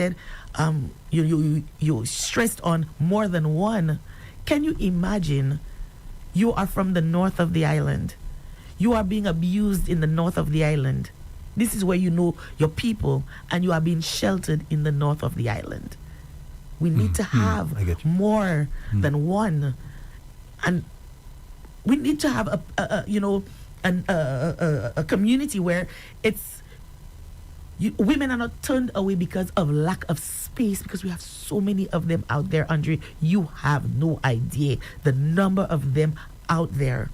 said, you stressed on more than one. Can you imagine? You are from the north of the island. You are being abused in the north of the island. This is where you know your people, and you are being sheltered in the north of the island. We need to have more than one, and we need to have a community where women are not turned away because of lack of space, because we have so many of them out there, Andre. You have no idea the number of them out there.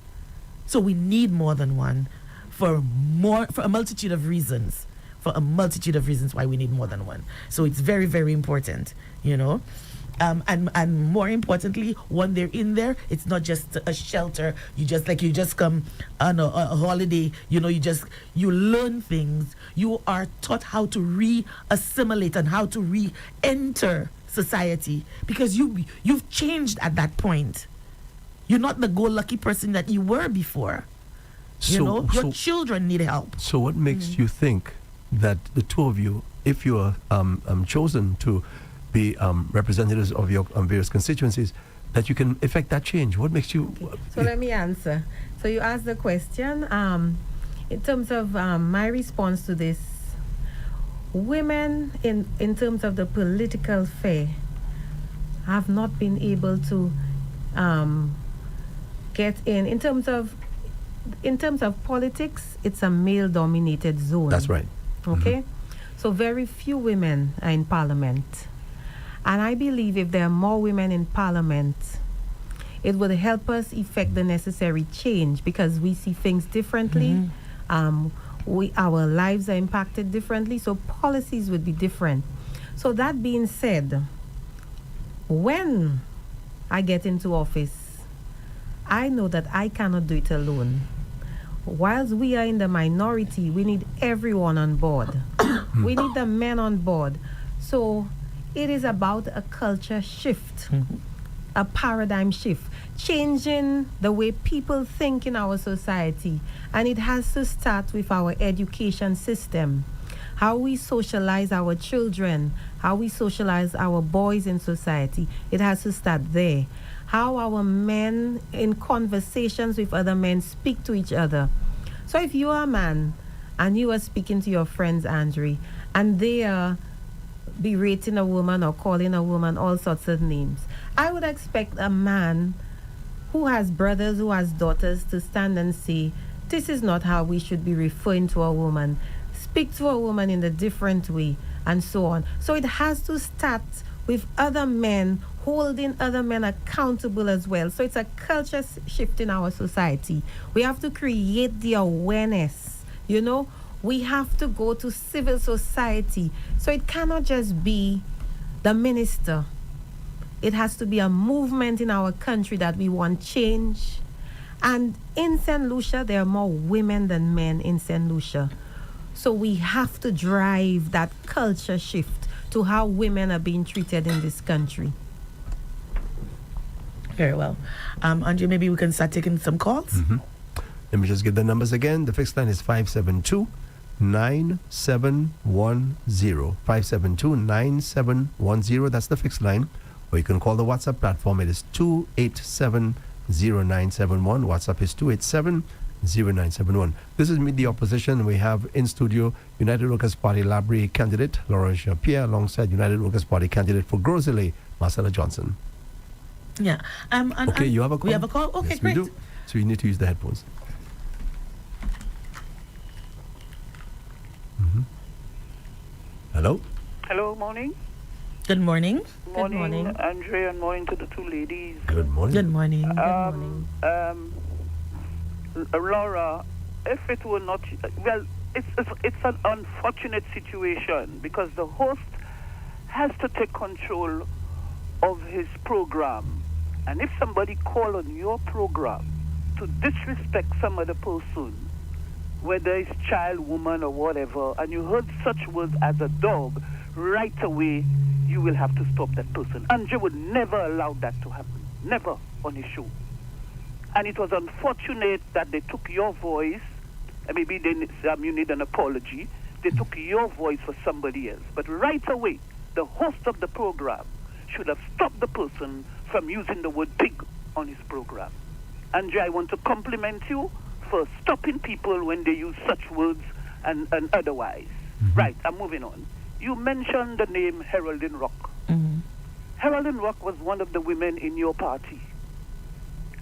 So we need more than one for a multitude of reasons. For a multitude of reasons why we need more than one. So it's very, very important, and more importantly, when they're in there, it's not just a shelter. You just come on a holiday. You learn things. You are taught how to re-assimilate and how to re-enter society, because you've changed at that point. You're not the go-lucky person that you were before. Your children need help. So what makes you think that the two of you, if you are chosen to be representatives of your various constituencies, that you can effect that change? What makes you... Okay. So let me answer. So you asked the question, in terms of my response to this, women in terms of the political sphere have not been able to get in. In terms of politics, it's a male-dominated zone. That's right. Okay? So very few women are in parliament. And I believe if there are more women in parliament, it would help us effect the necessary change, because we see things differently. Our lives are impacted differently, so policies would be different. So that being said, when I get into office, I know that I cannot do it alone. Whilst we are in the minority, we need everyone on board. We need the men on board. So it is about a culture shift, a paradigm shift, changing the way people think in our society. And it has to start with our education system, how we socialize our children, how we socialize our boys in society. It has to start there. How our men in conversations with other men speak to each other. So if you are a man and you are speaking to your friends, Andre, and they are berating a woman or calling a woman all sorts of names, I would expect a man who has brothers, who has daughters, to stand and say, this is not how we should be referring to a woman. Speak to a woman in a different way, and so on. So it has to start with other men holding other men accountable as well. So it's a culture shift in our society. We have to create the awareness, We have to go to civil society. So it cannot just be the minister. It has to be a movement in our country that we want change. And in St. Lucia, there are more women than men in St. Lucia. So we have to drive that culture shift to how women are being treated in this country. Very well. Andre, maybe we can start taking some calls. Let me just give the numbers again. The fixed line is 572-9710. 572-9710. That's the fixed line. Or you can call the WhatsApp platform. It is 287-0971. WhatsApp is 287-0971. This is Meet the Opposition. We have in studio United Workers' Party Library candidate Laurent Pierre, alongside United Workers' Party candidate for Grosile, Marcella Johnson. Yeah. Okay, you have a call? We have a call? Okay, yes, great. We do. So you need to use the headphones. Hello? Hello, morning. Good morning. Good morning. Andre, and morning to the two ladies. Good morning. Good morning. Good morning. Laura, if it were not... Well, it's an unfortunate situation, because the host has to take control of his program. And if somebody call on your program to disrespect some other person, whether it's child, woman, or whatever, and you heard such words as a dog, right away you will have to stop that person. Andre would never allow that to happen. Never on his show. And it was unfortunate that they took your voice, and maybe you need an apology. They took your voice for somebody else. But right away, the host of the program should have stopped the person from using the word pig on his program. Andre, I want to compliment you for stopping people when they use such words and otherwise. Right, I'm moving on. You mentioned the name Heraldine Rock. Heraldine Rock was one of the women in your party.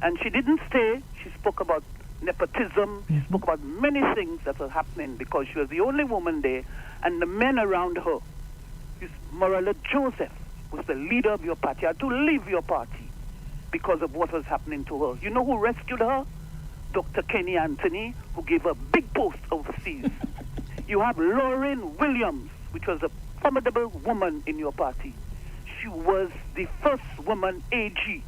And she didn't stay. She spoke about nepotism. She spoke about many things that were happening because she was the only woman there. And the men around her, Morella Joseph, was the leader of your party, had to leave your party because of what was happening to her. You know who rescued her? Dr. Kenny Anthony, who gave her a big post overseas. You have Lauren Williams, which was a formidable woman in your party. She was the first woman AG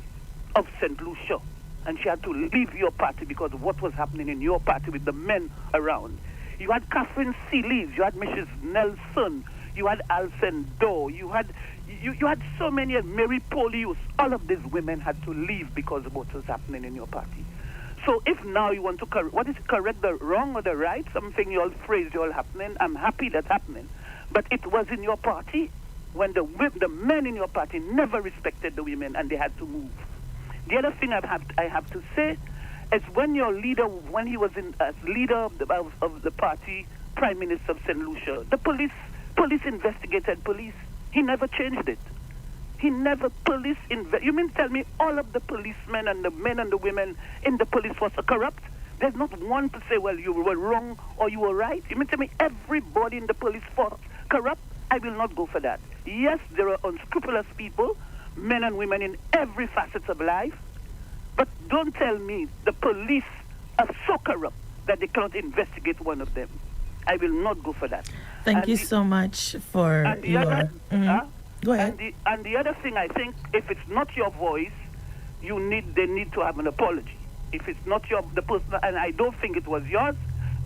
of St. Lucia, and she had to leave your party because of what was happening in your party with the men around. You had Catherine Seeley, you had Mrs. Nelson, you had Alcen Doe, you had so many, Mary Polius. All of these women had to leave because of what was happening in your party. So if now you want to correct the wrong or the right, something you all phrase you all happening, I'm happy that's happening. But it was in your party when the men in your party never respected the women and they had to move. The other thing I have to say is when your leader, when he was as leader of the party, Prime Minister of St. Lucia, the police investigated police. He never changed it. He never you mean tell me all of the policemen and the men and the women in the police force are corrupt? There's not one to say, well, you were wrong or you were right. You mean tell me everybody in the police force corrupt? I will not go for that. Yes, there are unscrupulous people, men and women in every facet of life, but don't tell me the police are so corrupt that they cannot investigate one of them. I will not go for that. Thank you so much for your... Go ahead. And the other thing, I think, if it's not your voice, they need to have an apology. If it's not the person, and I don't think it was yours,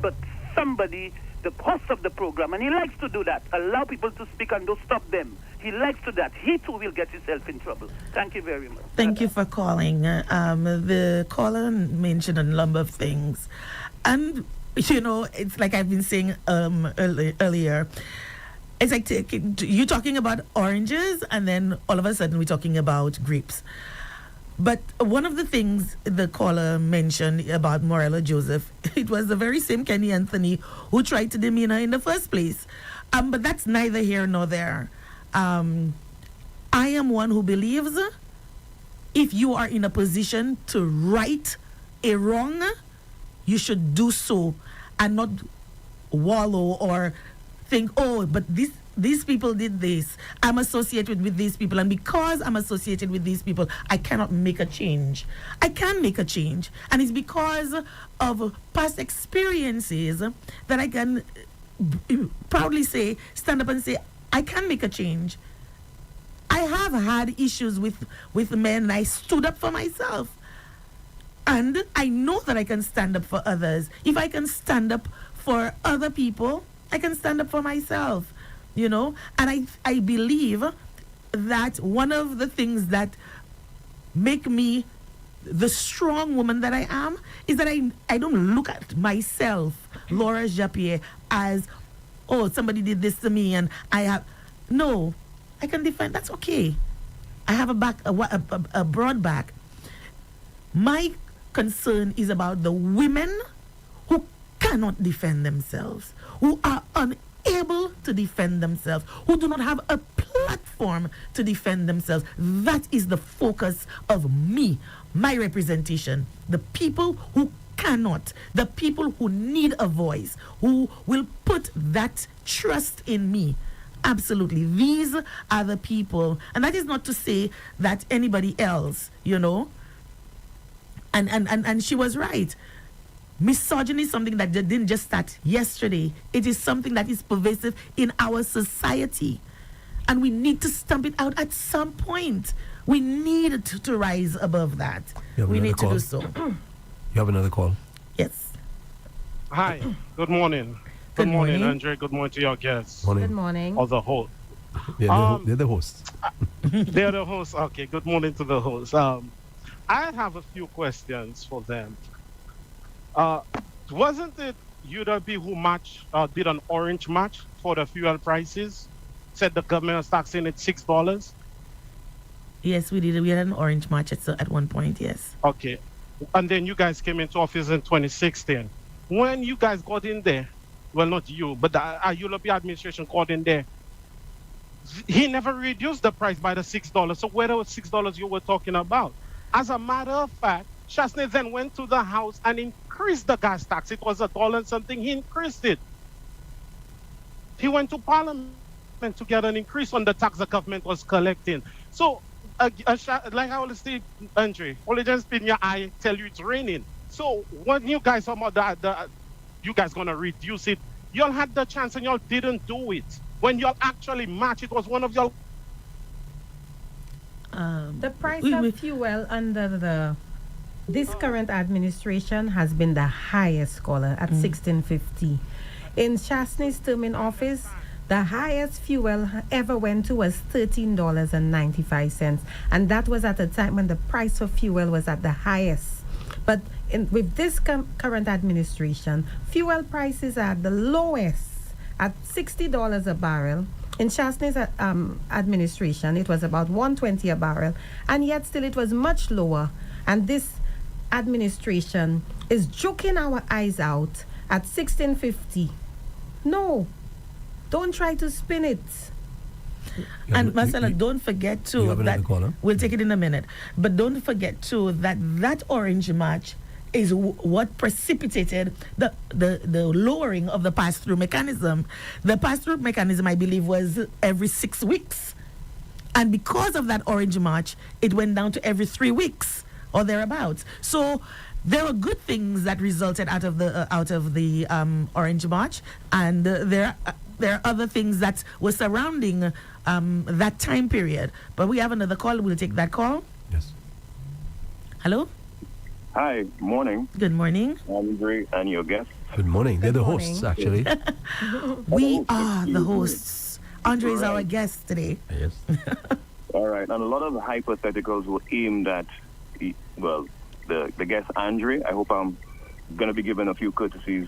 but somebody, the host of the program, and he likes to do that, allow people to speak and don't stop them. He likes to do that. He too will get himself in trouble. Thank you very much. Thank you for calling. The caller mentioned a number of things. And, it's like I've been saying earlier. It's like you're talking about oranges, and then all of a sudden we're talking about grapes. But one of the things the caller mentioned about Morella Joseph, it was the very same Kenny Anthony who tried to demean her in the first place. But that's neither here nor there. I am one who believes if you are in a position to right a wrong, you should do so and not wallow or think, oh, but these people did this. I'm associated with these people, and because I'm associated with these people, I cannot make a change. I can make a change, and it's because of past experiences that I can proudly stand up and say, I can make a change. I have had issues with men, and I stood up for myself. And I know that I can stand up for others. If I can stand up for other people, I can stand up for myself, and I believe that one of the things that make me the strong woman that I am is that I don't look at myself, Laura Jappier, as, oh, somebody did this to me and no, I can defend, that's okay. I have a broad back. My concern is about the women who cannot defend themselves, who are unable to defend themselves, who do not have a platform to defend themselves. That is the focus of me, my representation. The people who cannot, the people who need a voice, who will put that trust in me. Absolutely. These are the people. And that is not to say that anybody else, And she was right. Misogyny is something that didn't just start yesterday. It is something that is pervasive in our society. And we need to stamp it out at some point. We need to rise above that. We need to do so. You have another call? Yes. Hi. Good morning. Good morning, Andre. Good morning to your guests. Morning. Good morning. Or the host. Yeah, they're the hosts. They're the hosts. Okay. Good morning to the hosts. I have a few questions for them. Wasn't it UWP who did an orange match for the fuel prices? said the government was taxing it $6? Yes, we did. We had an orange march at one point. Yes. Okay. And then you guys came into office in 2016. When you guys got in there, well, not you, but the ULP administration got in there, he never reduced the price by the $6. So where the $6 you were talking about? As a matter of fact, Chasney then went to the House and increased the gas tax. It was $1 and something. He increased it. He went to Parliament to get an increase on the tax the government was collecting. So, like I always say, Andre, only just spin your eye, tell you it's raining. So when you guys talk about you guys gonna reduce it, y'all had the chance and y'all didn't do it. When y'all actually match, it was one of y'all. The price of fuel under this current administration has been the highest, caller, at 16.50. In Chasney's term in office, the highest fuel ever went to was $13.95, and that was at a time when the price of fuel was at the highest. But with this current administration, fuel prices are the lowest at $60 a barrel. In Chasney's administration, it was about $120 a barrel, and yet still it was much lower. And this administration is joking our eyes out at 16.50. No. Don't try to spin it. And Marcella, don't forget too that we'll take it in a minute. But don't forget too that orange march is what precipitated the lowering of the pass-through mechanism. The pass-through mechanism, I believe, was every 6 weeks, and because of that orange march, it went down to every 3 weeks or thereabouts. So there were good things that resulted out of the orange march, and there are other things that were surrounding that time period. But we have another call. We'll take that call. Yes. Hello? Hi, morning. Good morning. Andre and your guests. Good morning. They're the hosts, actually. We are the hosts. Andre is our guest today. Yes. All right. And a lot of the hypotheticals were aimed at, well, the guest Andre. I hope I'm going to be given a few courtesies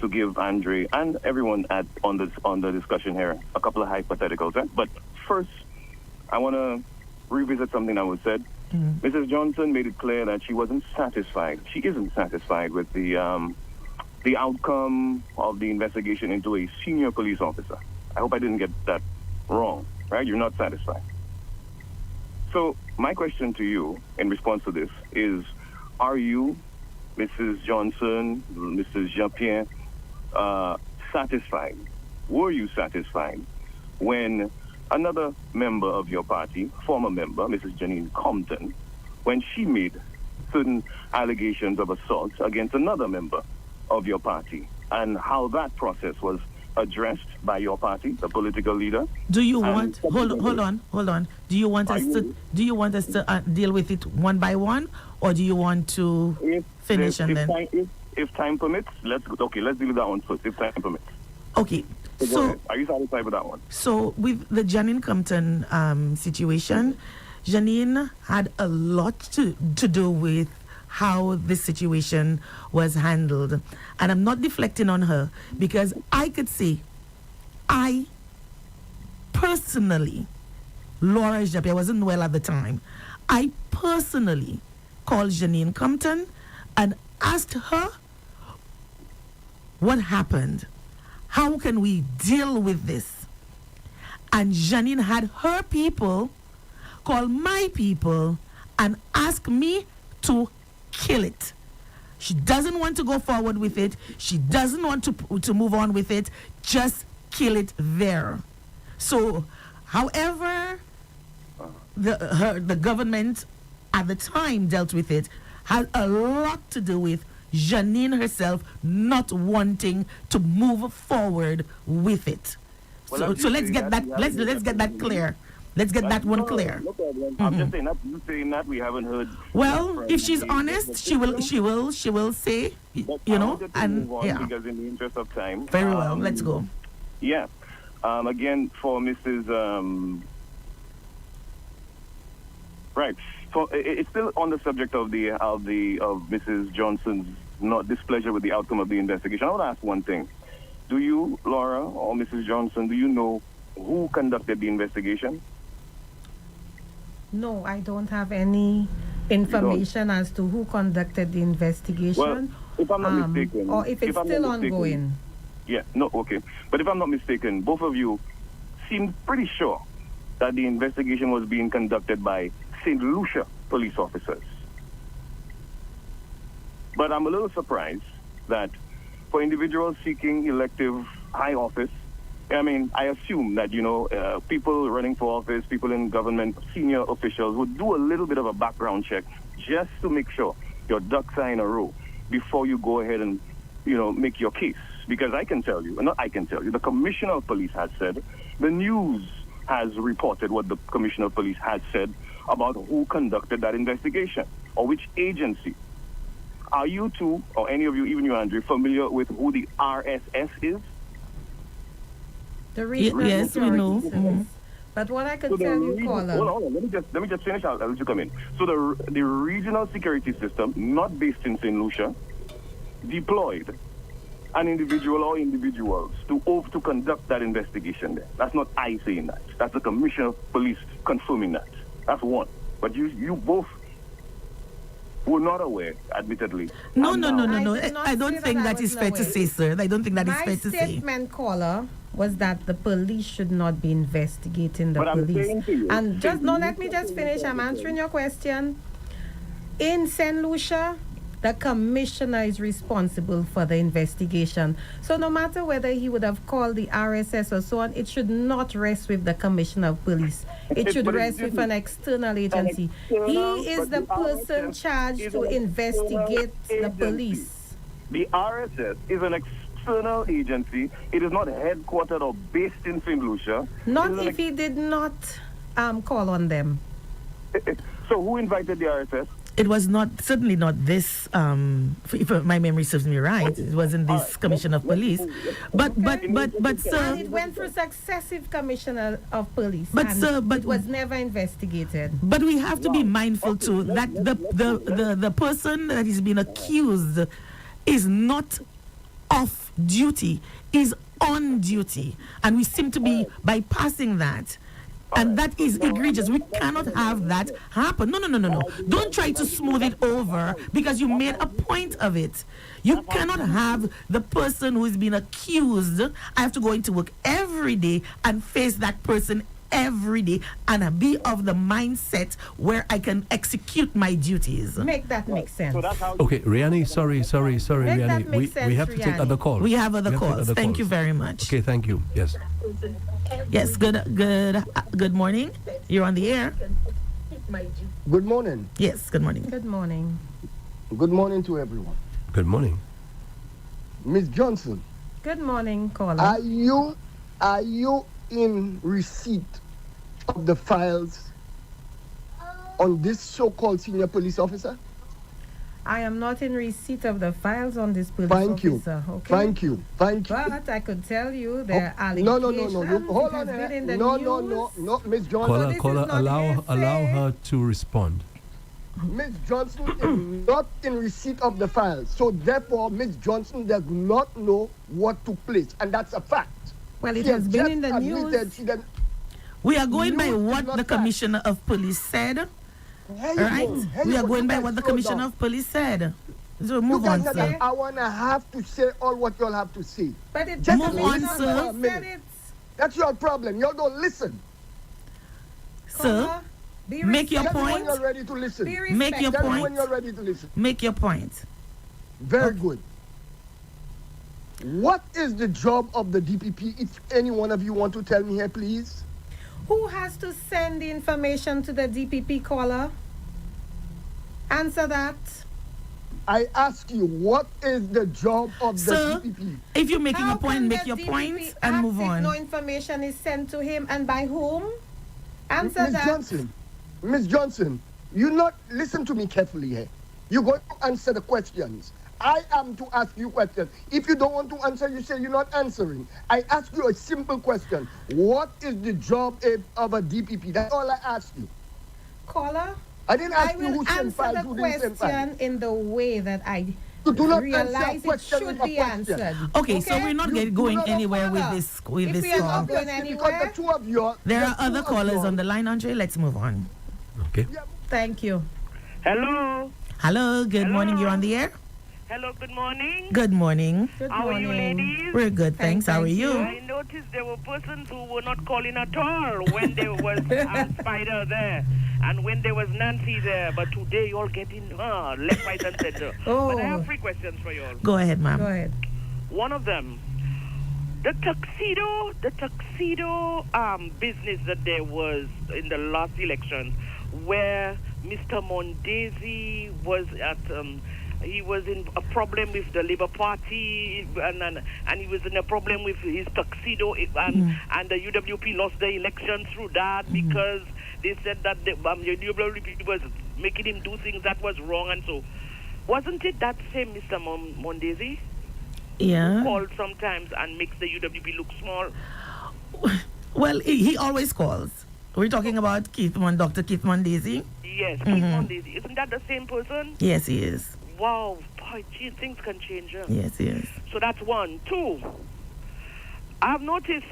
to give Andre and everyone on the discussion here a couple of hypotheticals. Right? But first, I want to revisit something that was said. Mrs. Johnson made it clear that she wasn't satisfied. She isn't satisfied with the outcome of the investigation into a senior police officer. I hope I didn't get that wrong, right? You're not satisfied. So my question to you in response to this is, are you, Mrs. Johnson, Mrs. Jean-Pierre, satisfied? Were you satisfied when another member of your party, former member, Mrs. Janine Compton, when she made certain allegations of assault against another member of your party, and how that process was addressed by your party, the political leader? Do you want hold on? Do you want us to deal with it one by one, or do you want to finish if time permits? Let's deal with that one first. If time permits. Okay. So are you satisfied with that one? So with the Janine Compton situation, Janine had a lot to do with how this situation was handled. And I'm not deflecting on her, because I could say, I personally, Laura Jappy, I wasn't well at the time, I personally called Janine Compton and asked her what happened. How can we deal with this? And Janine had her people call my people and ask me to kill it. She doesn't want to go forward with it. She doesn't want to move on with it. Just kill it there. So, however the government at the time dealt with it had a lot to do with Janine herself not wanting to move forward with it. Well, so let's get that clear. Let's get that one clear. No problem. I'm just saying that we haven't heard. Well, if she's honest, she will say, and yeah. Because in the interest of time. Very well. Let's go. Yeah. Again, for Mrs. Right. So it's still on the subject of Mrs. Johnson's not displeasure with the outcome of the investigation. I want to ask one thing: do you, Laura or Mrs. Johnson, do you know who conducted the investigation? No, I don't have any information as to who conducted the investigation. Well, if I'm not mistaken, or if it's I'm still not mistaken, ongoing. Yeah, no, okay. But if I'm not mistaken, both of you seemed pretty sure that the investigation was being conducted by St. Lucia police officers. But I'm a little surprised that for individuals seeking elective high office, I mean, I assume that, people running for office, people in government, senior officials would do a little bit of a background check just to make sure your ducks are in a row before you go ahead and, make your case. Because I can tell you, the Commissioner of Police has said, the news has reported what the Commissioner of Police has said about who conducted that investigation or which agency. Are you two, or any of you, even you, Andrew, familiar with who the RSS is? The regional yes, we know. authorities. But what I could tell you, caller. Hold on. Let me just finish. I'll let you come in. So the regional security system, not based in St. Lucia, deployed an individual or individuals to conduct that investigation there. That's not I saying that. That's the Commissioner of Police confirming that. That's one. But you both were not aware, admittedly. No. I I don't think that is fair to say, sir. I don't think that is fair to say. My statement, caller, was that the police should not be investigating the But I'm police. saying to you, And let me just finish. I'm answering your question. In St. Lucia, the commissioner is responsible for the investigation. So no matter whether he would have called the RSS or so on, it should not rest with the commissioner of police. It should rest with an external agency. He is the person charged to investigate the police. The RSS is an external agency. It is not headquartered or based in St. Lucia. Not if he did not call on them. So who invited the RSS? It was certainly not this, if my memory serves me right, it wasn't this Commissioner of Police. But sir... And it went through successive Commissioner of Police. But and sir, it was never investigated. But we have to be mindful too that the person that is being accused is not off duty, is on duty. And we seem to be bypassing that. And that is egregious. We cannot have that happen. No. Don't try to smooth it over because you made a point of it. You cannot have the person who is being accused. I have to go into work every day and face that person every day and be of the mindset where I can execute my duties. Make that make sense. Okay, Riani, sorry, Make that Riani. make sense, We have to take Riani. other calls. We have other calls. Thank you very much. Okay, thank you. Yes. Yes, good morning. You're on the air. Good morning. Yes, good morning. Good morning. Good morning to everyone. Good morning. Ms. Johnson, Good morning, caller. are you in receipt of the files on this so-called senior police officer? I am not in receipt of the files on this police Thank you. officer. Okay? Thank you. But I could tell you there are No. allegations. Hold It on. has been in the No, Ms. Johnson. Caller, this is not allow hearsay. her to respond. Ms. Johnson is not in receipt of the files. So therefore, Ms. Johnson does not know what took place. And that's a fact. Well, it She has been just in the admitted news. she didn't- We are going by You what did not the fact. Commissioner of Police said. Here you Right? go. Here We you are go. going You by guys what the slow Commissioner down. of Police said. So You move on, guys sir. I wanna have to say all what y'all have to say. But it Just doesn't move on, mean sir. that Minute. he said it. That's your problem. Y'all don't listen. Sir, Caller, be make your Tell me when point. you're ready to listen. Be Make your respectful. Tell me point. when you're ready to listen. Make your point. Very good. What is the job of the DPP? If any one of you want to tell me here, please. Who has to send the information to the DPP, caller? Answer that. I ask you, what is the job of the Sir, DPP? if you're making How a point, can make the your DPP point and act move if on. no information is sent to him and by whom? Answer Ms. that. Miss Johnson, you not listen to me carefully here. You're going to answer the questions. I am to ask you questions. If you don't want to answer, you say you're not answering. I ask you a simple question. What is the job of a DPP? That's all I asked you. Caller, I didn't I ask you will who sent answer files, the who didn't send files. question in the way that I You do not answer a Realize it question should with a be question. answered. Okay, so we're not You going do not anywhere with follow. this If we are call. not going Obviously, because anywhere. the two of you. There the are two other of callers you- on the line, Andre. Let's move on. Okay. Thank you. Hello. Hello, good morning. You're on the air. Hello, good morning. Good morning. Good How are you, morning. ladies? We're good, thanks. How are Thank you? I noticed there were persons who were not calling at all when there was Spider there and when there was Nancy there. But today you're getting left, right, and center. But I have Oh, 3 questions for you all. Go ahead, go ma'am. ahead. One of them, the tuxedo business that there was in the last election, where Mr. Mondesi was at, he was in a problem with the Labour Party, and he was in a problem with his tuxedo, and the UWP lost the election through that because they said that the UWP was making him do things that was wrong, and so wasn't it that same Mr. Mondesi? Yeah. Calls sometimes and makes the UWP look small. Well, he always calls. We're talking about Dr. Keith Mondesi. Yes, Keith Mondesi. Isn't that the same person? Yes, he is. Wow, boy, gee, things can change. Huh? Yes, he is. So that's one. 2, I've noticed,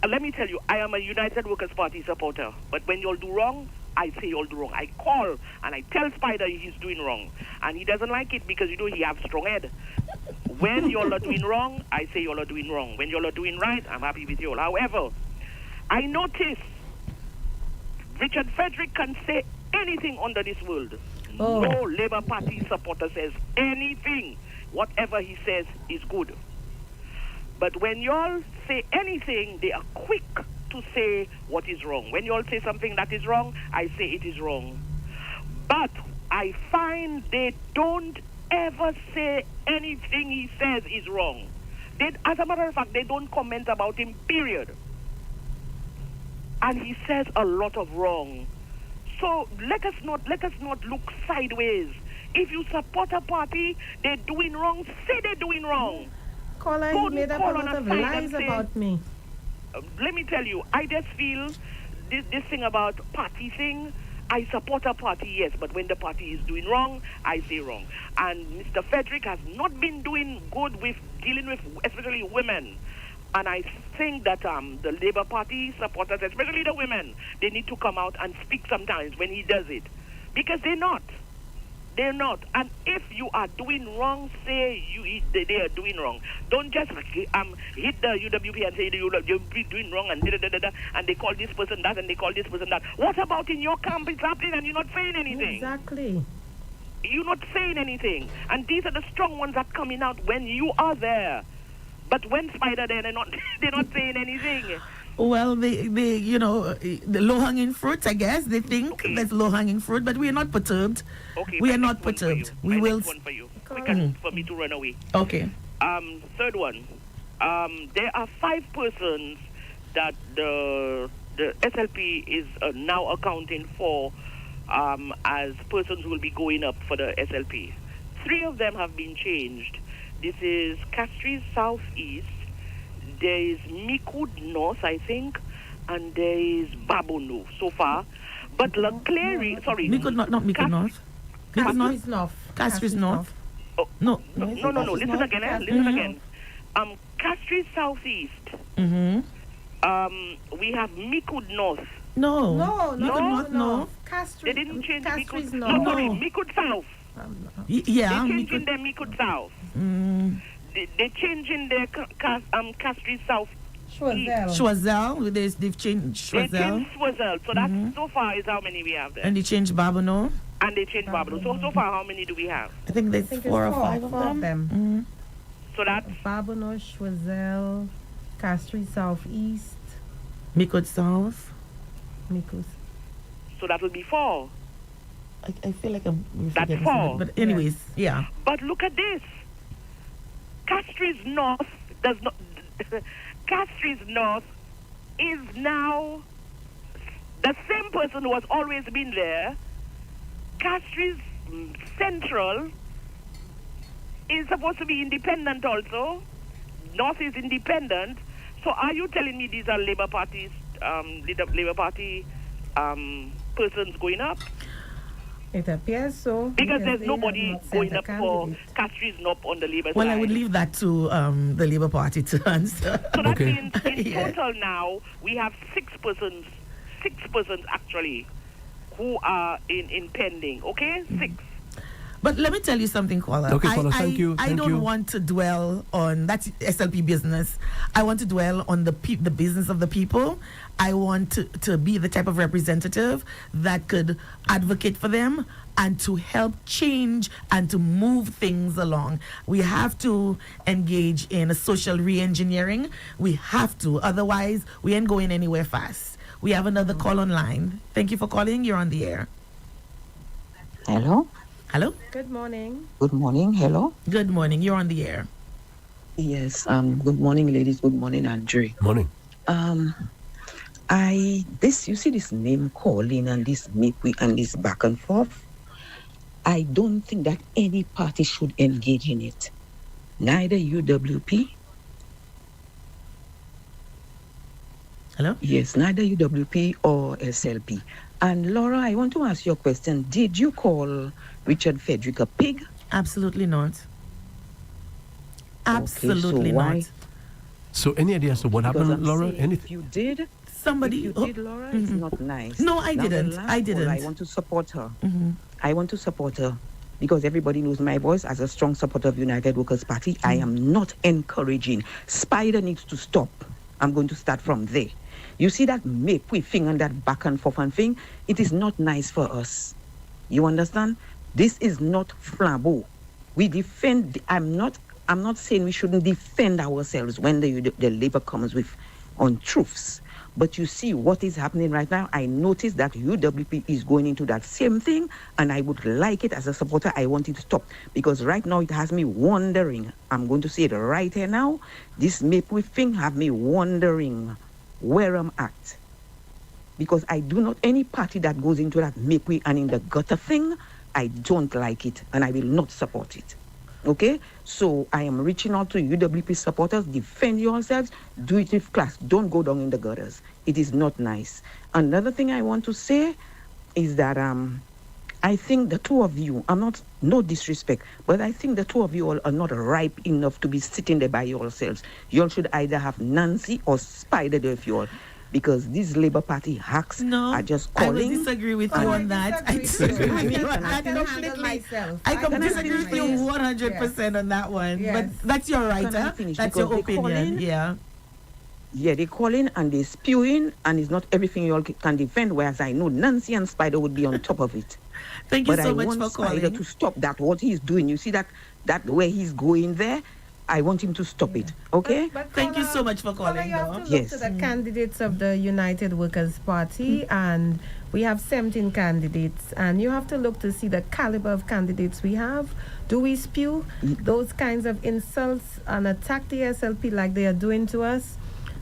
let me tell you, I am a United Workers' Party supporter. But when y'all do wrong, I say y'all do wrong. I call and I tell Spider he's doing wrong. And he doesn't like it because, he have strong head. When y'all are doing wrong, I say y'all are doing wrong. When y'all are doing right, I'm happy with y'all. However, I notice Richard Frederick can say anything under this world. Oh. No Labour Party supporter says anything. Whatever he says is good. But when y'all say anything, they are quick to say what is wrong. When y'all say something that is wrong, I say it is wrong. But I find they don't ever say anything he says is wrong. As a matter of fact, they don't comment about him, period. And he says a lot of wrong. So let us not look sideways. If you support a party, they're doing wrong, say they're doing wrong. Caller, he Don't made up a call lot on a of side lies and say- about me. Let me tell you, I just feel this thing about party thing, I support a party, yes, but when the party is doing wrong, I say wrong. And Mr. Frederick has not been doing good with dealing with especially women. And I think that the Labour Party supporters, especially the women, they need to come out and speak sometimes when he does it. Because they're not. They're not. And if you are doing wrong, say they are doing wrong. Don't just hit the UWP and say the UWP doing wrong and da-da-da-da-da, and they call this person that and they call this person that. What about in your camp it's happening and you're not saying anything? Exactly. You're not saying anything. And these are the strong ones that coming out when you are there. But when Spider there, they're not saying anything. Well, the low-hanging fruit, I guess. They think Okay. that's low-hanging fruit, but we are not perturbed. Okay, We my are not next one for you. perturbed. We My will. next one for you. Quick for me to run away. Okay. Third one. There are 5 persons that the SLP is now accounting for as persons who will be going up for the SLP. 3 of them have been changed. This is Castries Southeast, there is Mikud North, I think, and there is Babono so far. But Leclerc, sorry. Mikud North, not Mikud North. Mikud Castries North. North. Castries North. Oh, No. no. Listen again, Listen again. Castries Southeast. Mm-hmm. We have Mikud North. No. No, Mikud North, no. Castries, They didn't change Castries Mikud. North. No, sorry, No. Mikud South. Yeah. They're changing Mikud. their Mikud South. Mm, They're changing their Castries South. Schwazel. Schwazel. They've changed They Schwazel. changed Swazel. So that's so far is how many we have there. And they changed Babono. And they changed Babylon. So far, how many do we have? I think there's I think 4 or it's 5 of them. Mm. So that's Babono, Schwazel, Castries Southeast, Mikud South. Mikus. so that will be 4. I feel like I'm That's forgetting 4. something. But anyways, yeah. But look at this. Castries North does not. Castries North is now the same person who has always been there. Castries Central is supposed to be independent also. North is independent. So are you telling me these are Labour Parties, Labour Party persons going up? It appears so. Because there's they nobody have not going sent up a for candidate. Catherine up on the Labour Well, side. I would leave that to the Labour Party to answer. So that Okay. means in Yeah. total now we have six persons actually who are in pending. Okay, 6. But let me tell you something, Kola. Okay, Kola, thank you, I thank don't you. want to dwell on that's SLP business. I want to dwell on the business of the people. I want to be the type of representative that could advocate for them and to help change and to move things along. We have to engage in a social re-engineering. We have to. Otherwise, we ain't going anywhere fast. We have another call online. Thank you for calling. You're on the air. Hello. Hello? Good morning. Good morning. Hello. Good morning. You're on the air. Yes. Good morning, ladies. Good morning, Andre. Morning. You see this name calling and this make and this back and forth. I don't think that any party should engage in it. Neither UWP. Hello? Yes, neither UWP or SLP. And Laura, I want to ask you a question. Did you call Richard Frederick a pig? Absolutely not. Absolutely why? not. So any idea as to what Because happened, I'm Laura? saying Anything? If you did, Somebody. Laura, it's not nice. No, I Now, the didn't. last I call, didn't. I want to support her. Mhm. I want to support her because everybody knows my voice as a strong supporter of United Workers' Party. I am not encouraging. Spider needs to stop. I'm going to start from there. You see that make we thing and that back and forth and thing? It is not nice for us. You understand? This is not flambeau. We defend. I'm not saying we shouldn't defend ourselves when the labor comes with untruths. But you see what is happening right now. I noticed that UWP is going into that same thing, and I would like it as a supporter. I want it to stop because right now it has me wondering. I'm going to say it right here now. This Maple thing have me wondering where I'm at. Because I do not, any party that goes into that Maple and in the gutter thing, I don't like it, and I will not support it. Okay, so I am reaching out to UWP supporters. Defend yourselves. Do it with class. Don't go down in the gutters. It is not nice. Another thing I want to say is that I think the two of you, no disrespect, but I think the two of you all are not ripe enough to be sitting there by yourselves. You all should either have Nancy or Spider there if you all. Because these Labour Party hacks are just I calling. will disagree with you on that. I disagree with you on that completely. I can disagree with you 100% on that one. Yes. But that's your right, Can I huh? finish? That's Because your they call opinion. in. Yeah. Yeah, they call in and they spew in, and it's not everything you all can defend, whereas I know Nancy and Spider would be on top of it. Thank you But so I much want for Spider calling. to stop that, what he's doing. You see that where he's going there? I want him to stop it, okay? But Thank you Paula- so much for Paula, calling, you have though. to look Yes. to the candidates of the United Workers' Party, and we have 17 candidates, and you have to look to see the caliber of candidates we have. Do we spew those kinds of insults and attack the SLP like they are doing to us?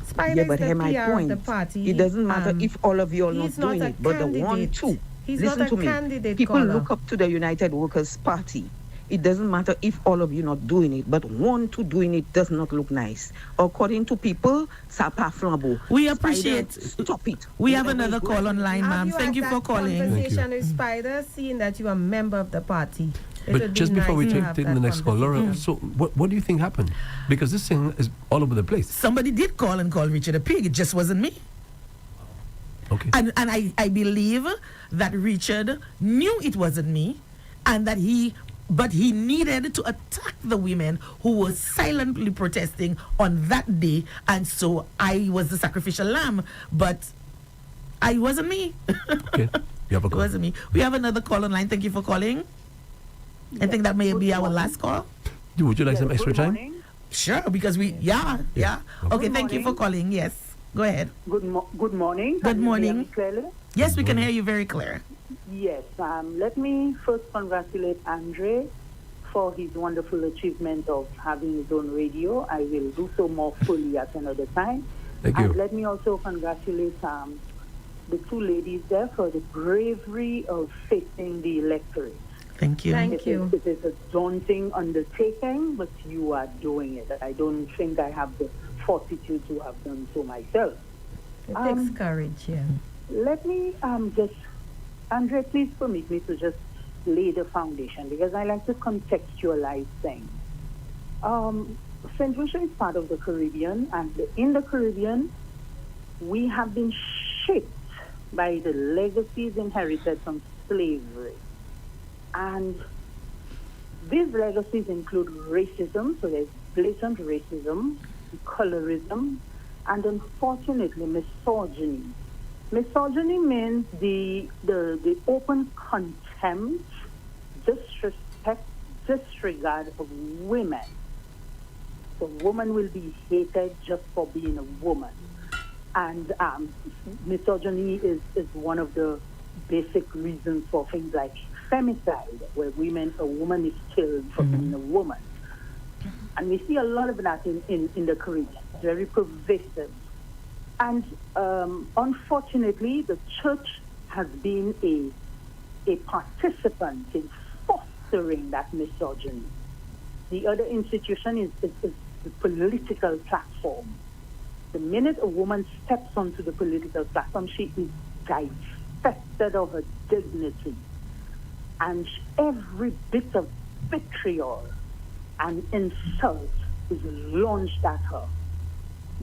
Spider Yeah, but is here the my PR point. of the party. It doesn't matter if all of you are not he's not doing a it, but the one, candidate. two. He's Listen not a to me. candidate, People caller. look up to the United Workers' Party. It doesn't matter if all of you not doing it, but one to doing it does not look nice. According to people, ça pas flambeau. We Spider, appreciate. stop it. We have Whatever another is call going online, Have ma'am. Thank had you for that calling. conversation with Spider, seeing that you are a member of the party. It But would be just before we nice to take have the that next call, Laura, conversation. so what do you think happened? Because this thing is all over the place. Somebody did call and call Richard a pig. It just wasn't me. Okay. And I believe that Richard knew it wasn't me, and that he needed to attack the women who were silently protesting on that day, and so I was the sacrificial lamb, but I wasn't me. Okay. You have a It call. wasn't me. We have another call online. Thank you for calling. I think that may be our last call. Would you like some extra Good time? morning. Sure, because yeah. Okay, thank you for calling. Yes, go ahead. Good morning. Good Can you hear morning. me clearly? Yes, we can hear you very clear. Yes. Let me first congratulate Andre for his wonderful achievement of having his own radio. I will do so more fully at another time. Thank And you. let me also congratulate the two ladies there for the bravery of facing the electorate. Thank you. Thank you. It is a daunting undertaking, but you are doing it. I don't think I have the fortitude to have done so myself. It takes courage, yeah. Let me just, Andre, please permit me to just lay the foundation because I like to contextualize things. St. Lucia is part of the Caribbean, and in the Caribbean, we have been shaped by the legacies inherited from slavery. And these legacies include racism, so there's blatant racism, colorism, and unfortunately misogyny. Misogyny means the open contempt, disrespect, disregard of women. So woman will be hated just for being a woman. And misogyny is one of the basic reasons for things like femicide, where a woman is killed for being a woman. And we see a lot of that in the Caribbean, very pervasive. And unfortunately, the church has been a participant in fostering that misogyny. The other institution is the political platform. The minute a woman steps onto the political platform, she is divested of her dignity. And every bit of vitriol and insult is launched at her.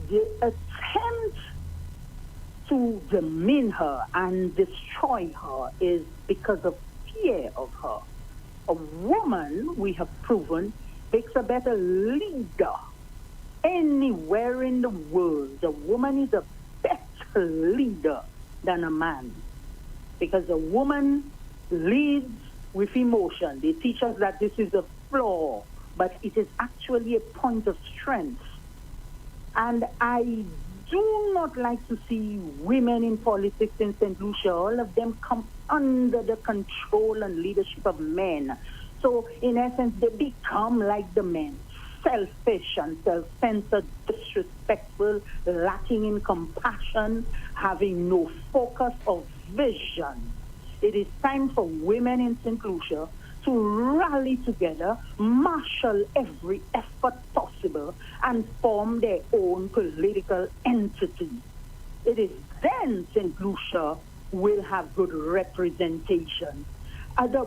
The attempt to demean her and destroy her is because of fear of her. A woman, we have proven, makes a better leader anywhere in the world. A woman is a better leader than a man because a woman leads with emotion. They teach us that this is a flaw, but it is actually a point of strength. And I do not like to see women in politics in St. Lucia. All of them come under the control and leadership of men. So in essence, they become like the men, selfish and self-centered, disrespectful, lacking in compassion, having no focus or vision. It is time for women in St. Lucia to rally together, marshal every effort possible, and form their own political entity. It is then St. Lucia will have good representation. The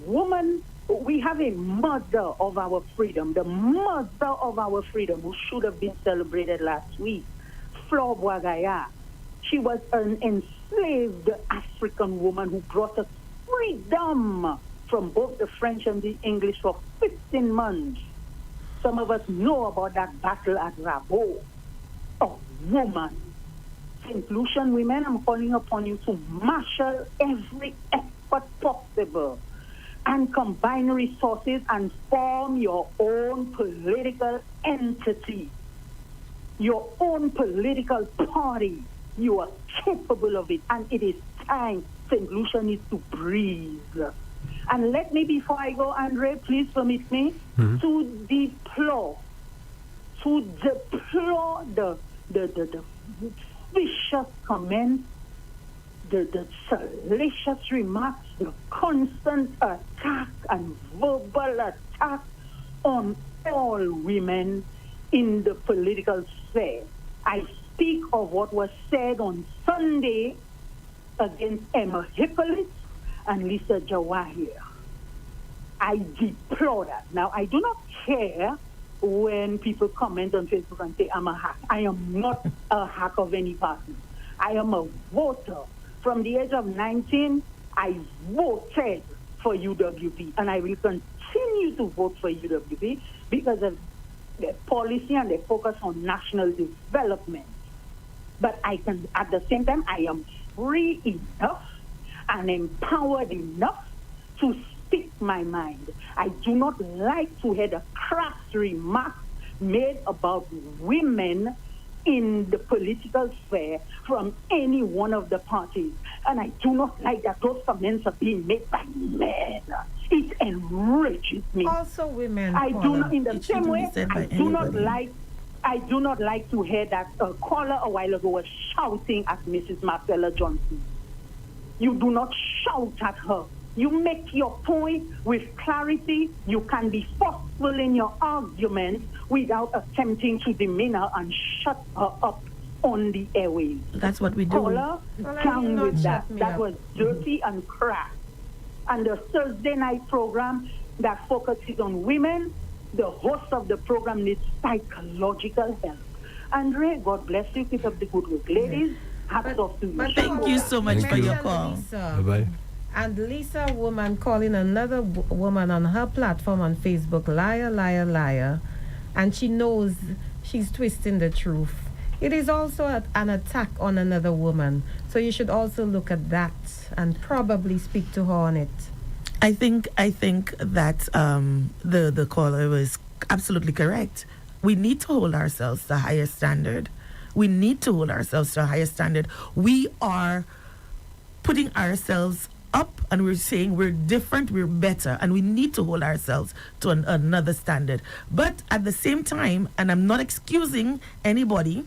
woman, we have a mother of our freedom, the mother of our freedom, who should have been celebrated last week, Flore Boisgaillard. She was an enslaved African woman who brought us freedom from both the French and the English for 15 months. Some of us know about that battle at Rabaul. A woman. St. Lucian women, I'm calling upon you to marshal every effort possible and combine resources and form your own political entity, your own political party. You are capable of it, and it is time St. Lucia needs to breathe. And let me, before I go, Andre, please permit me to deplore the vicious comments, the salacious remarks, the constant attack and verbal attack on all women in the political sphere. I speak of what was said on Sunday against Emma Hippolyte and Lisa Jawahir. I deplore that. Now, I do not care when people comment on Facebook and say I'm a hack. I am not a hack of any party. I am a voter. From the age of 19, I voted for UWP, and I will continue to vote for UWP because of their policy and their focus on national development. But I can, at the same time, I am free enough and empowered enough to speak my mind. I do not like to hear the crass remarks made about women in the political sphere from any one of the parties. And I do not like that those comments are being made by men. It enrages me. Also women. I do not, in the same way, I do not like to hear that a caller a while ago was shouting at Mrs. Marcella Johnson. You do not shout at her. You make your point with clarity. You can be forceful in your arguments without attempting to demean her and shut her up on the airwaves. That's what we do. Caller, down with that. That was dirty and crass. and the Thursday night program that focuses on women, the host of the program needs psychological help. Andre, God bless you. Keep up the good work. Ladies, hats off to you. Thank you so much for your call. Bye-bye. And Lisa, woman, calling another woman on her platform on Facebook, liar, liar, liar. And she knows she's twisting the truth. It is also an attack on another woman. So you should also look at that and probably speak to her on it. I think that the caller was absolutely correct. We need to hold ourselves to a higher standard. We need to hold ourselves to a higher standard. We are putting ourselves up and we're saying we're different, we're better, and we need to hold ourselves to another standard. But at the same time, and I'm not excusing anybody,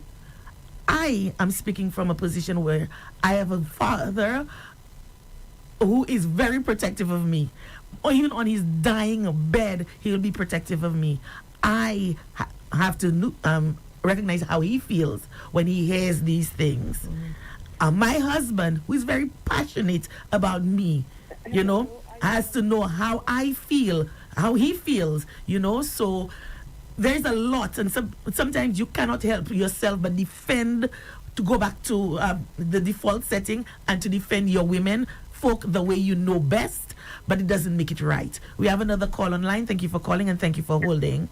I am speaking from a position where I have a father who is very protective of me. Or even on his dying bed, he'll be protective of me. I have to recognize how he feels when he hears these things. My husband, who is very passionate about me, has to know how I feel, how he feels, so there's a lot, and sometimes you cannot help yourself but defend, to go back to the default setting and to defend your women folk the way you know best, but it doesn't make it right. We have another call online. Thank you for calling and thank you for holding.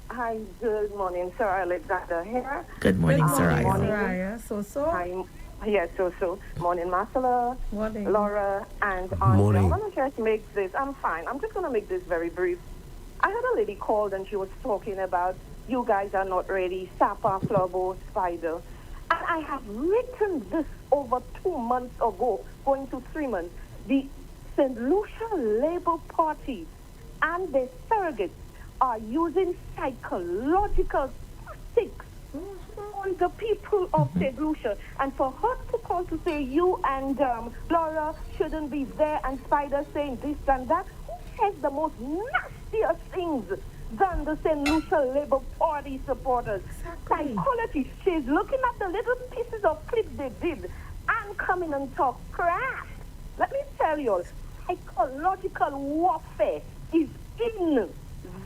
Hi, good morning, Sir Alexander here. Good morning, Soraya. Soraya. Hi, yes, so. Morning, Marcella, Morning. Laura, and Andre. Morning. I'm going to just make this, I'm fine. I'm just going to make this very brief. I had a lady called and she was talking about you guys are not ready, Sapa, Flobo, Spider. And I have written this over 2 months ago, going to 3 months. The St. Lucia Labour Party and their surrogates are using psychological tactics on the people of St. Lucia. And for her to call to say you and Laura shouldn't be there and Spider saying this and that, who says the most nastier things than the St. Lucia Labour Party supporters? Exactly. Psychology. She's looking at the little pieces of clip they did and coming and talk crap. Let me tell you, psychological warfare is in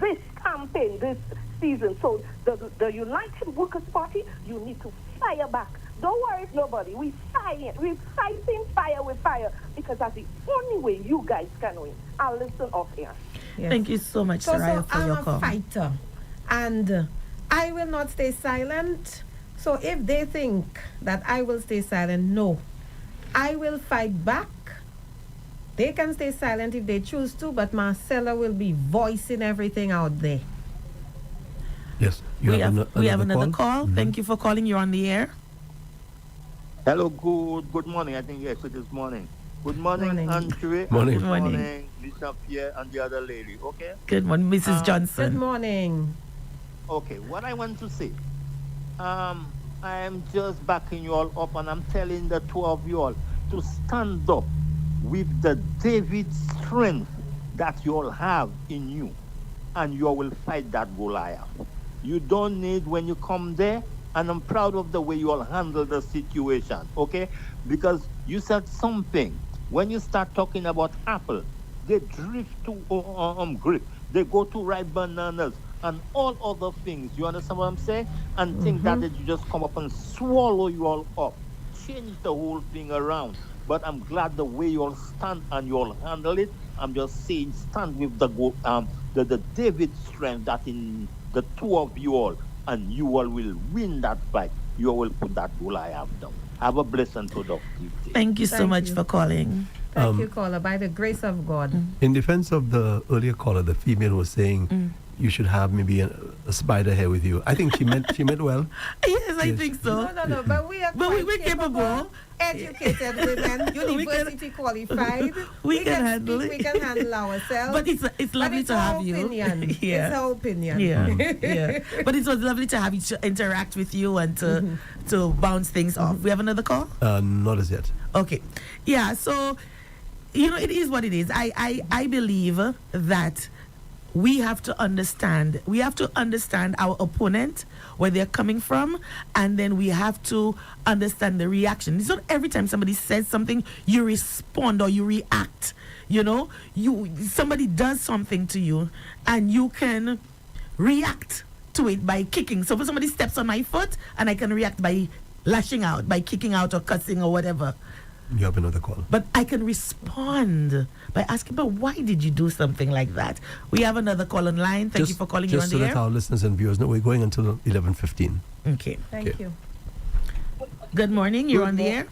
this campaign, this season. So the United Workers' Party, you need to fire back. Don't worry, nobody. We're fighting fire with fire because that's the only way you guys can win. I'll listen off here. Yes. Thank you so much, Soraya, for your call. I'm a fighter, and I will not stay silent. So if they think that I will stay silent, no. I will fight back. They can stay silent if they choose to, but Marcella will be voicing everything out there. Yes. We have another call. Mm-hmm. Thank you for calling. You're on the air. Hello, good morning. I think yes, it is morning. Good morning, Morning. Andre. Morning. Good Good morning. morning, Lisa Pierre and the other lady. Okay. Good morning, Mrs. Good Johnson. morning. Okay. What I want to say, I am just backing you all up, and I'm telling the two of you all to stand up with the David strength that you all have in you, and you all will fight that Goliath. You don't need when you come there, and I'm proud of the way you all handle the situation, okay? Because you said something. When you start talking about Apple, they drift to grip. They go to ripe bananas and all other things. You understand what I'm saying? And think that you just come up and swallow you all up. Change the whole thing around. But I'm glad the way you all stand and you all handle it. I'm just saying stand with the David strength that in the two of you all, and you all will win that fight. You all will put that Goliath down. Have a blessed and productive day. Thank you so Thank much you. for calling. Thank you, caller. By the grace of God. In defense of the earlier caller, the female was saying you should have maybe a spider hair with you. I think she meant well. Yes, I Yes. think so. No, but we are quite we're capable. educated women, university qualified. We can handle speak, it. We can handle ourselves. But it's lovely it's to our have you. opinion. Yeah. It's our opinion. Yeah. But it was lovely to have you interact with you and to bounce things off. We have another call? Not as yet. Okay. Yeah, so it is what it is. I believe that we have to understand. We have to understand our opponent, where they're coming from, and then we have to understand the reaction. It's not every time somebody says something you respond or you react. You know, somebody does something to you, and you can react to it by kicking. So if somebody steps on my foot, and I can react by lashing out, by kicking out or cussing or whatever. You have another call. But I can respond by asking, but why did you do something like that? We have another call online. Thank you for calling. You on Just the to air. let our listeners and viewers know, we're going until 11:15. Okay. Thank you. Good morning. You're on the air.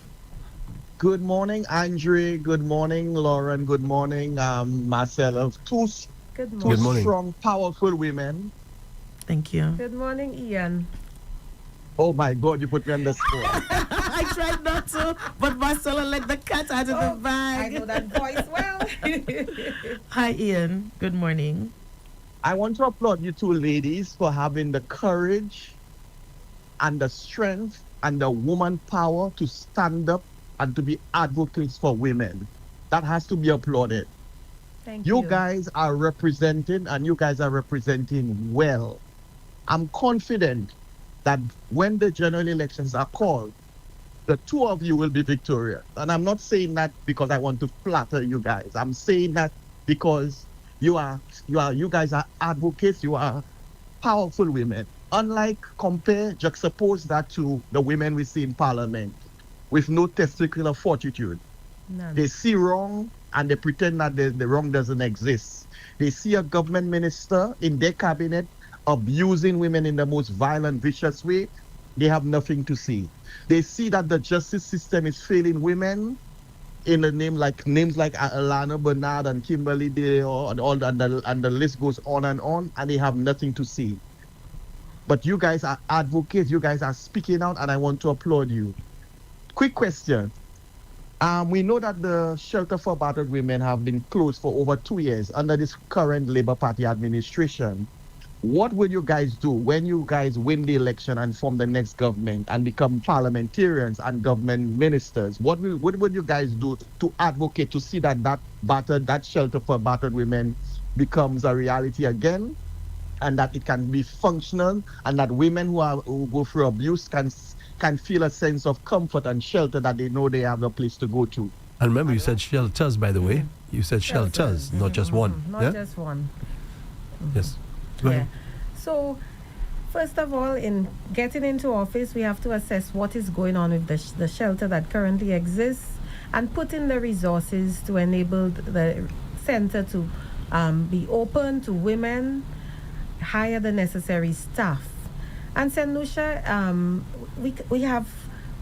Good morning, Andre. Good morning, Lauren. Good morning, Marcella. Two Good Good morning. morning. strong, powerful women. Thank you. Good morning, Ian. Oh my God, you put me on the spot. I tried not to, but Marcella let the cat out of the bag. I know that voice well. Hi, Ian. Good morning. I want to applaud you two ladies for having the courage and the strength and the woman power to stand up and to be advocates for women. That has to be applauded. Thank You you. guys are representing, and you guys are representing well. I'm confident that when the general elections are called, the two of you will be victorious. And I'm not saying that because I want to flatter you guys. I'm saying that because you guys are advocates, you are powerful women. Juxtapose that to the women we see in parliament with no testicular fortitude. None. They see wrong and they pretend that the wrong doesn't exist. They see a government minister in their cabinet abusing women in the most violent, vicious way. They have nothing to see. They see that the justice system is failing women in the names like Alana Bernard and Kimberly Dale and the list goes on, and they have nothing to see. But you guys are advocates, you guys are speaking out, and I want to applaud you. Quick question. We know that the shelter for battered women have been closed for over 2 years under this current Labour Party administration. What will you guys do when you guys win the election and form the next government and become parliamentarians and government ministers? What will you guys do to advocate to see that shelter for battered women becomes a reality again, and that it can be functional, and that women who go through abuse can feel a sense of comfort and shelter, that they know they have a place to go to? And remember, you said shelters, by the way. You said shelters, not just one. Not just one. Yes. Go ahead. So, first of all, in getting into office, we have to assess what is going on with the shelter that currently exists and put in the resources to enable the center to be open to women, hire the necessary staff. And St. Lucia, we have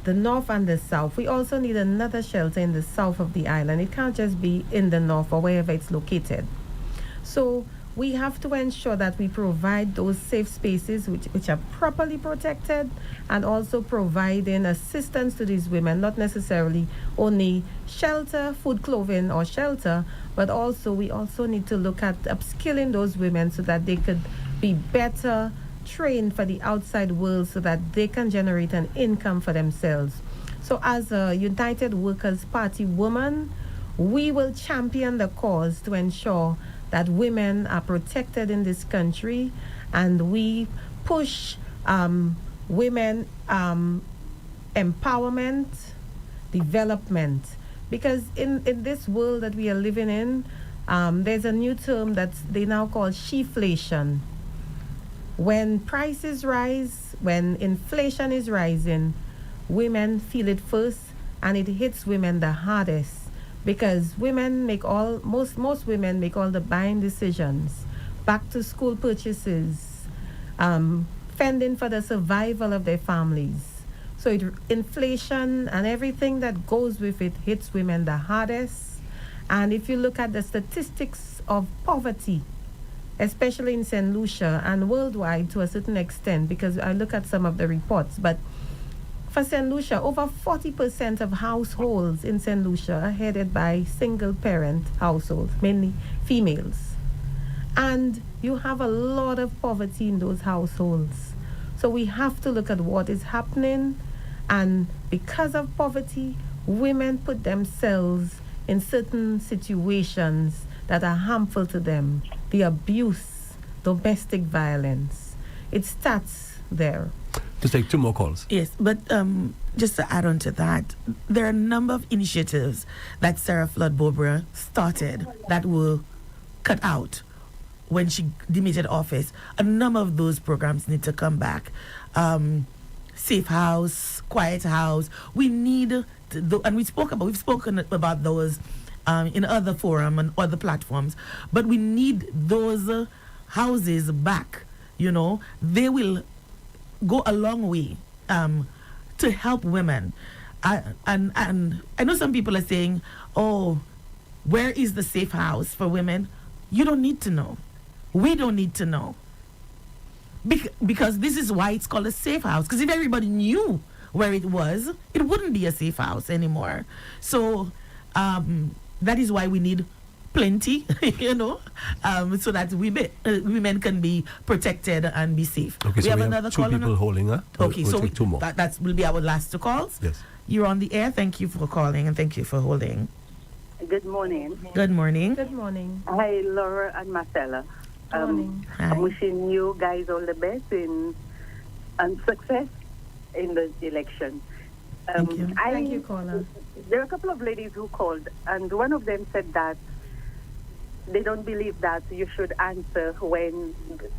the north and the south. We also need another shelter in the south of the island. It can't just be in the north or wherever it's located. So we have to ensure that we provide those safe spaces which are properly protected, and also providing assistance to these women, not necessarily only shelter, food, clothing, or shelter, but also we also need to look at upskilling those women so that they could be better trained for the outside world, so that they can generate an income for themselves. So as a United Workers' Party woman, we will champion the cause to ensure that women are protected in this country, and we push women empowerment, development. Because in this world that we are living in, there's a new term that they now call sheflation. When prices rise, when inflation is rising, women feel it first, and it hits women the hardest. Because women most women make all the buying decisions, back to school purchases, fending for the survival of their families. So inflation and everything that goes with it hits women the hardest. And if you look at the statistics of poverty, especially in St. Lucia and worldwide to a certain extent, because I look at some of the reports, but for St. Lucia, over 40% of households in St. Lucia are headed by single-parent households, mainly females. And you have a lot of poverty in those households. So we have to look at what is happening. And because of poverty, women put themselves in certain situations that are harmful to them. the abuse, domestic violence. It starts there. Let's take 2 more calls. Yes, but just to add on to that, there are a number of initiatives that Sarah Flood Bobra started that were cut out when she demitted office. A number of those programs need to come back. Safe House, Quiet House. We need, and we've spoken about those in other forum and other platforms, but we need those houses back. You know, they will go a long way to help women. And I know some people are saying, oh, where is the safe house for women? You don't need to know. We don't need to know. Because this is why it's called a safe house. Because if everybody knew where it was, it wouldn't be a safe house anymore. So that is why we need plenty, you know, so that women can be protected and be safe. Okay, so we have another 2 people holding her. Okay, we'll so take 2 more. That will be our last 2 calls. Yes. You're on the air. Thank you for calling and thank you for holding. Good morning. Good morning. Good morning. Hi, Laura and Marcella. Morning. I'm wishing you guys all the best and success in the election. Thank you. Thank you, caller. There are a couple of ladies who called, and one of them said that they don't believe that you should answer when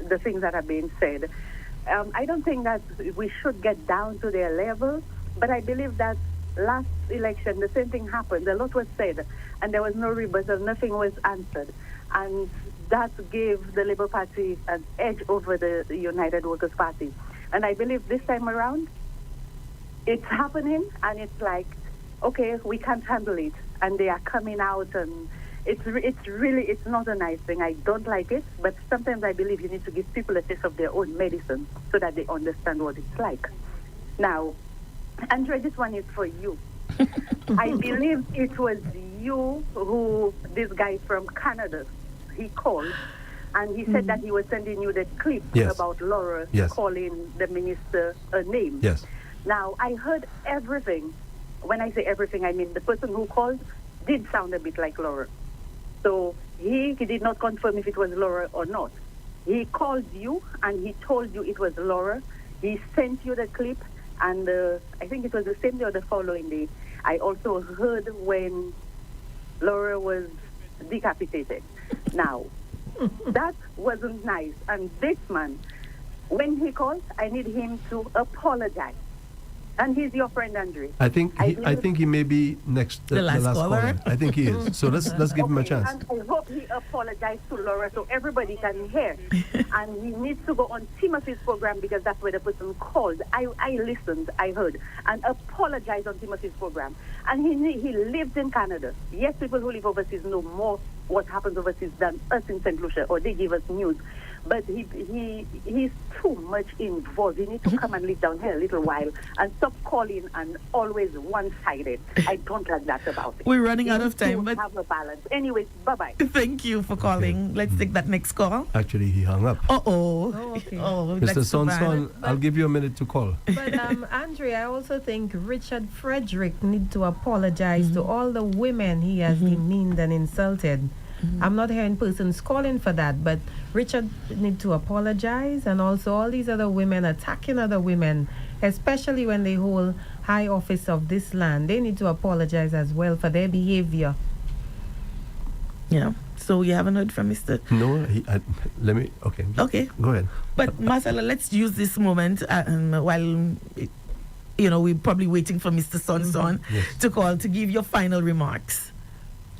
the things that are being said. I don't think that we should get down to their level, but I believe that last election, the same thing happened. A lot was said, and there was no rebuttal. Nothing was answered. And that gave the Labour Party an edge over the United Workers' Party. And I believe this time around, it's happening, and it's like, okay, we can't handle it. And they are coming out, and it's not a nice thing. I don't like it, but sometimes I believe you need to give people a taste of their own medicine so that they understand what it's like. Now, Andrea, this one is for you. I believe it was you who, this guy from Canada, he called, and he said that he was sending you the clip about Laura calling the minister a name. Yes. Now, I heard everything. When I say everything, I mean the person who called did sound a bit like Laura. So he did not confirm if it was Laura or not. He called you, and he told you it was Laura. He sent you the clip, and I think it was the same day or the following day. I also heard when Laura was decapitated. Now, that wasn't nice. And this man, when he called, I need him to apologize. And he's your friend, Andre. I think he may be next. The last caller. I think he is. So let's give him a chance. And I hope he apologized to Laura so everybody can hear. And he needs to go on Timothy's program because that's where the person called. I listened, I heard, and apologized on Timothy's program. And he lives in Canada. Yes, people who live overseas know more what happens overseas than us in St. Lucia, or they give us news. But he's too much involved. He needs to come and live down here a little while and stop calling and always one-sided. I don't like that about it. We're running out of time, but have a balance. Anyways, bye-bye. Thank you for calling. Okay. Let's take that next call. Actually, he hung up. Oh, okay. Oh, Mr. that's so Sonson, bad. I'll give you a minute to call. But Andre, I also think Richard Frederick need to apologize to all the women he has demeaned and insulted. I'm not hearing persons calling for that, but Richard need to apologize, and also all these other women attacking other women, especially when they hold high office of this land. They need to apologize as well for their behavior. Yeah. So you haven't heard from Mr. No, let me. Okay. Okay. Go ahead. But Marcella, let's use this moment while we're probably waiting for Mr. Sonson to call to give your final remarks.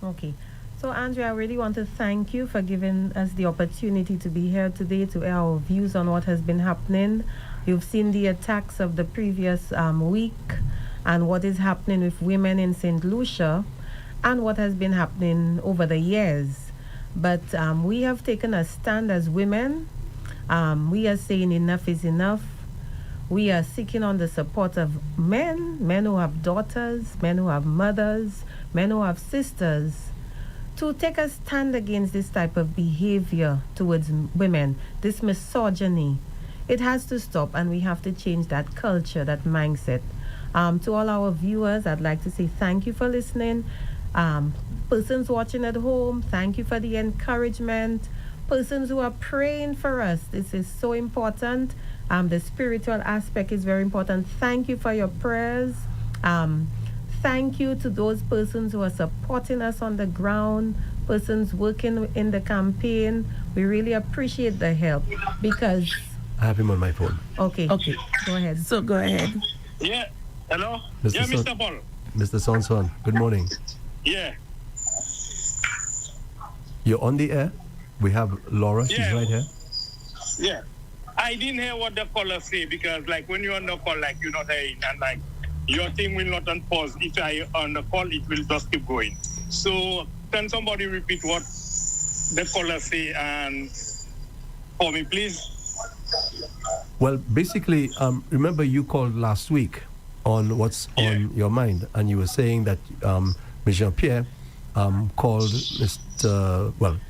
Okay. So, Andrea, I really want to thank you for giving us the opportunity to be here today to air our views on what has been happening. You've seen the attacks of the previous week and what is happening with women in St. Lucia and what has been happening over the years. But we have taken a stand as women. We are saying enough is enough. We are seeking on the support of men who have daughters, men who have mothers, men who have sisters, to take a stand against this type of behavior towards women, this misogyny. It has to stop, and we have to change that culture, that mindset. To all our viewers, I'd like to say thank you for listening. Persons watching at home, thank you for the encouragement. persons who are praying for us. This is so important. The spiritual aspect is very important. Thank you for your prayers. Thank you to those persons who are supporting us on the ground, persons working in the campaign. We really appreciate the help because... I have him on my phone. Okay. Go ahead. So go ahead. Yeah. Hello? Mr. Yeah, Son- Mr. Paul. Mr. Sonson, good morning. Yeah. You're on the air. We have Laura. She's Yeah. right here. Yeah. I didn't hear what the caller say because, like, when you're on the call, like, you're not hearing, and, like, your thing will not unpause. If I on the call, it will just keep going. So, can somebody repeat what the caller say and for me, please? Well, basically, remember you called last week on what's on your mind, and you were saying that Michel Pierre called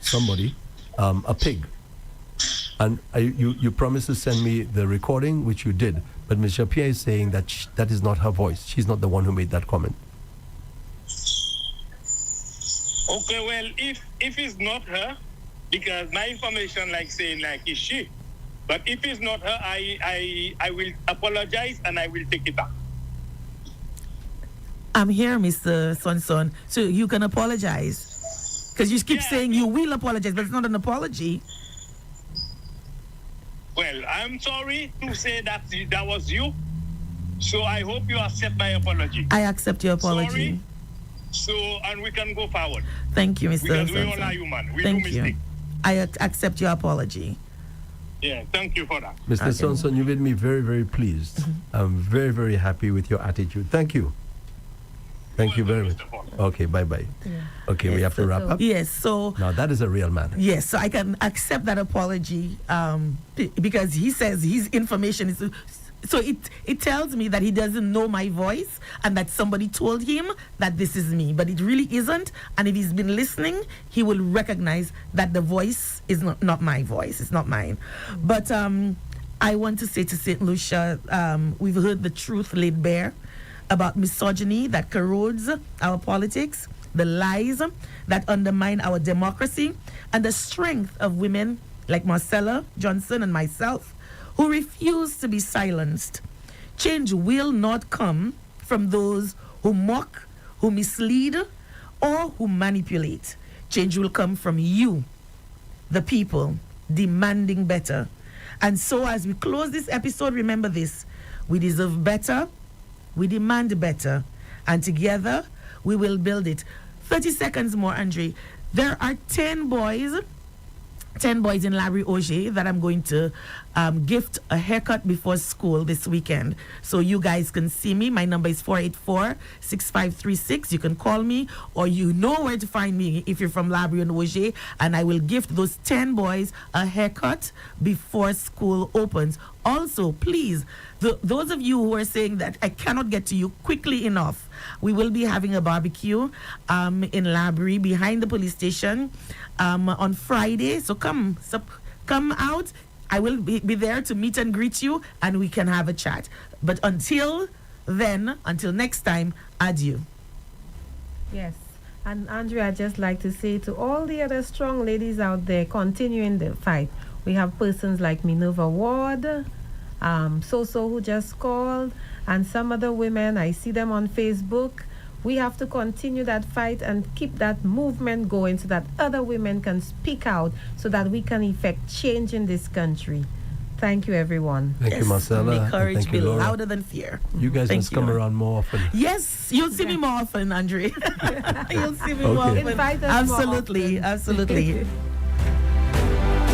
somebody a pig. And you promised to send me the recording, which you did. But Michel Pierre is saying that that is not her voice. She's not the one who made that comment. Okay, well, if it's not her, because my information, like, saying, like, is she. But if it's not her, I will apologize and I will take it back. I'm here, Mr. Sonson, so you can apologize. Because you keep saying you will apologize, but it's not an apology. Well, I'm sorry to say that that was you. So I hope you accept my apology. I accept your apology. Sorry. So, and we can go forward. Thank you, Mr. Because we all Sonson. are human. We Thank do you. mistake. I accept your apology. Yeah, thank you for that. Mr. Sonson, you made me very, very pleased. I'm very, very happy with your attitude. Thank you. Thank you very much. Okay, bye-bye. Okay, we have to wrap up. Yes, so... Now, that is a real man. Yes, so I can accept that apology because he says his information is... So it tells me that he doesn't know my voice and that somebody told him that this is me, but it really isn't. And if he's been listening, he will recognize that the voice is not my voice. It's not mine. But I want to say to St. Lucia, we've heard the truth laid bare about misogyny that corrodes our politics, the lies that undermine our democracy, and the strength of women like Marcella Johnson and myself who refuse to be silenced. Change will not come from those who mock, who mislead, or who manipulate. Change will come from you, the people, demanding better. And so as we close this episode, remember this: we deserve better, we demand better, and together we will build it. 30 seconds more, Andre. There are 10 boys in Labrie Auger that I'm going to gift a haircut before school this weekend. So you guys can see me. My number is 484-6536. You can call me, or you know where to find me if you're from Labrie and Auger, and I will gift those 10 boys a haircut before school opens. Also, please, those of you who are saying that I cannot get to you quickly enough, we will be having a barbecue in Labrie behind the police station on Friday. So come out. I will be there to meet and greet you, and we can have a chat. But until then, until next time, adieu. Yes. And Andrea, I'd just like to say to all the other strong ladies out there continuing the fight, we have persons like Minerva Ward, So who just called, and some other women. I see them on Facebook. We have to continue that fight and keep that movement going so that other women can speak out so that we can effect change in this country. Thank you, everyone. Thank you, Marcella. Make courage Thank be you, Laura. louder than fear. You guys must come around more often. Yes, you'll see me more often, Andre. You'll see me more Okay. often. Invite us Absolutely, more often. absolutely.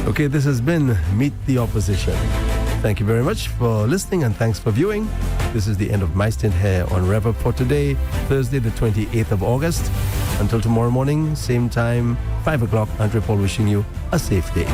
Okay, this has been Meet the Opposition. Thank you very much for listening and thanks for viewing. This is the end of my stint here on Rev-Up for today, Thursday the 28th of August. Until tomorrow morning, same time, 5 o'clock, Andre Paul wishing you a safe day.